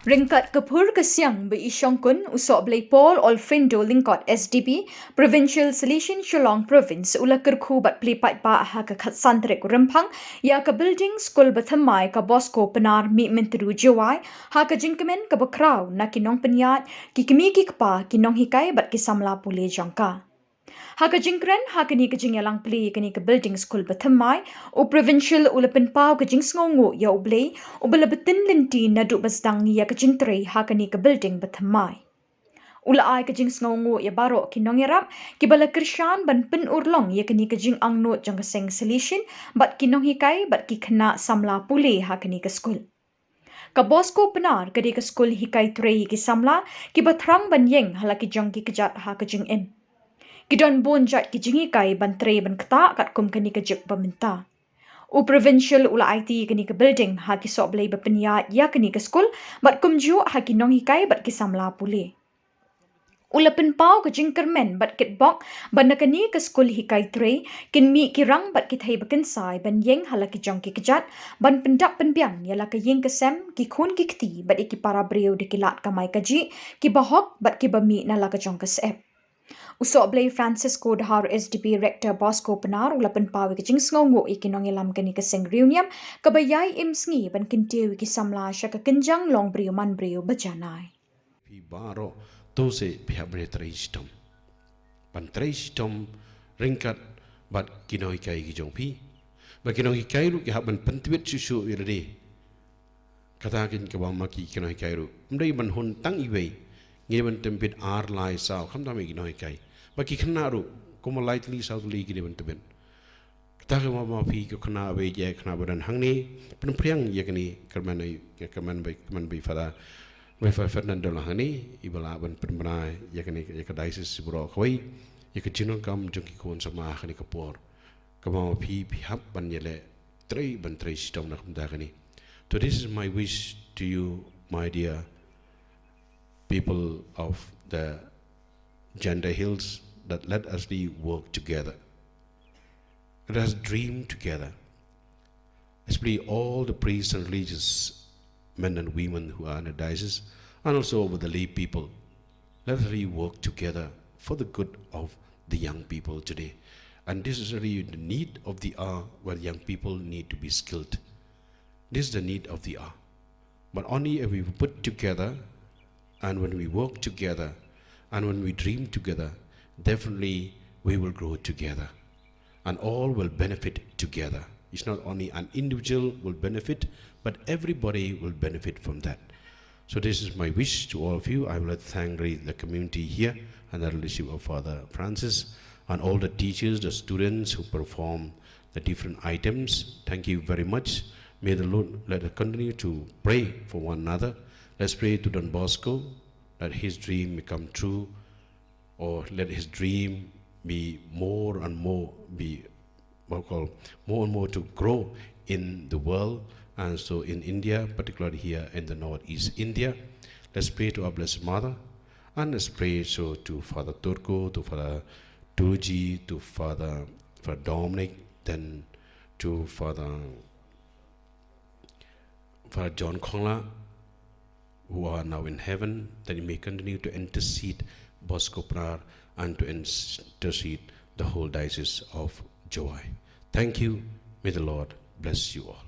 Ryngkat ke phur ke siang ba-i-shongkun Sohblei Paul Olphindro Lyngkot SDP Provincial Salesian Shillong Province ula kyrkhu Plie paidbah ha ke tarik Rymphang ya ke Building Skul Bathymmai ke Bosco Pnar Mihmyntdu Jowai ha ke jingkmen ke khraw na ki nongpyniaid ki kmie ki kaba ki nonghikai ki Samla pule jongka. Ha ke jingkmen ha ke ni ke jingelang Plie ke ni ke Building Skul Bathymmai o Provincial Olphindro ke Jingsngongu ya Sohblei o bela betin linti na duk basdang ni ya ke jingtrei ha ke ni ke Building Bathymmai. Ula ai ke Jingsngongu ya baro ki nongirap ki bala kirshan ban pen urlong ya ke ni ke jing angnot jang ke seng solution bat ki nonghikai bat ki Khynnah Samla pule ha ke ni ke skul. Ka Bosco Pnar ke di ke skul hikai trei ki Samla ki bathrang ban yeng hala ki jong ki kejat ha ke jing in. Kidon bonjat ki Jinghikai ban trei ban kata kat kum kani ke juk peminta. U provincial ula IT kani ke building ha ki Sohblei ba Pyniar ya kani ke skul bat kum ju ha ki nonghikai bat ki Samla pule. Ula penpau ke jingkmen bat kit bok ban nakani ke skul hikai trei kin mi ki rang bat ki thai bakin sai ban yeng hala ki jong ki kejat ban pendak penbiang yala ke yeng ke sem ki khun ki kti bat iki para breu de ki lat kamai kaji ki bahok bat ki bami na la ke jong ke sep. Sohblei Francisco dahar SDP Rector Bosco Pnar ula penpawi ke jingsngongu ikinong ilam kani ke seng reunion kabayai imsngi ban kintiu ki Samla sya ke kenjang long brio man brio bajanai. Pi baro tose pihak treistom. Ban treistom Ryngkat bat kinohikai ki jong pi. Ba kinohikai ru ki haban pentwit susu irade. Katakin ke bang maki kinohikai ru. Mdai ban hun tang iwei. Ngiban tempit ar lai sao kham dami kinohikai. Bagi Khynnah ru, kuma lightly south league ni bentuben. Kita ke mama pi ke Khynnah abe je Khynnah badan hang ni penpriang ya kini kerman bai fada Fernando lah ni ibala ban penbrai ya kini ya ke diocese bro koi ya ke jinong kam jongki kon sama kini ke por. Ke mama pi hab ban yele ban trei sistem nak mda kini. So this is my wish to you, my dear people of the Gender Hills, that let us work together. Let us dream together. Especially all the priests and religious men and women who are in the diocese, and also over the lay people. Let us work together for the good of the young people today. And this is really the need of the hour, where young people need to be skilled. This is the need of the hour. But only if we put together, and when we work together, and when we dream together, definitely we will grow together. And all will benefit together. It's not only an individual will benefit, but everybody will benefit from that. So this is my wish to all of you. I would like to thank the community here and the leadership of Father Francis and all the teachers, the students who perform the different items. Thank you very much. May the Lord let us continue to pray for one another. Let's pray to Don Bosco, that his dream may come true, or let his dream be more and more to grow in the world, and so in India, particularly here in the northeast India. Let's pray to our Blessed Mother, and let's pray so to Father Turko, to Father Turji, to Father Dominic, then to Father John Kongla, who are now in heaven, that he may continue to intercede Bosco Pnar and to intercede the whole diocese of Jowai. Thank you. May the Lord bless you all.